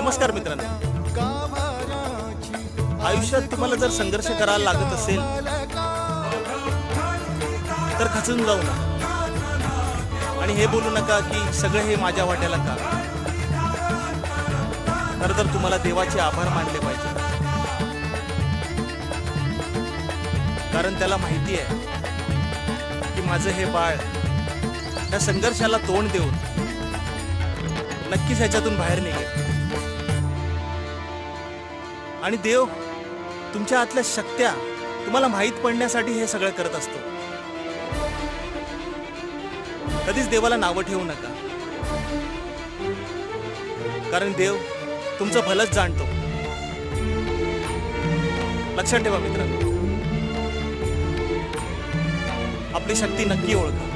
नमस्कार मित्रांनो. आयुष्यात तुम्हाला जर संघर्ष करायला लागत असेल तर खचून जाऊ नका आणि हे बोलू नका की सगळे हे माझ्या वाट्याला का. खरं तर तुम्हाला देवाचे आभार मानले पाहिजे, कारण त्याला माहिती आहे की माझं हे बाळ त्या संघर्षाला तोंड देऊन नक्कीच ह्याच्यातून बाहेर निघेल. आणि देव तुमच्या आतल्या शक्त्या तुम्हाला माहीत पडण्यासाठी हे सगळं करत असतो. कधीच देवाला नावं ठेवू नका, कारण देव तुमचं भलंच जाणतो. लक्षात ठेवा मित्रांनो, आपली शक्ती नक्की ओळखा.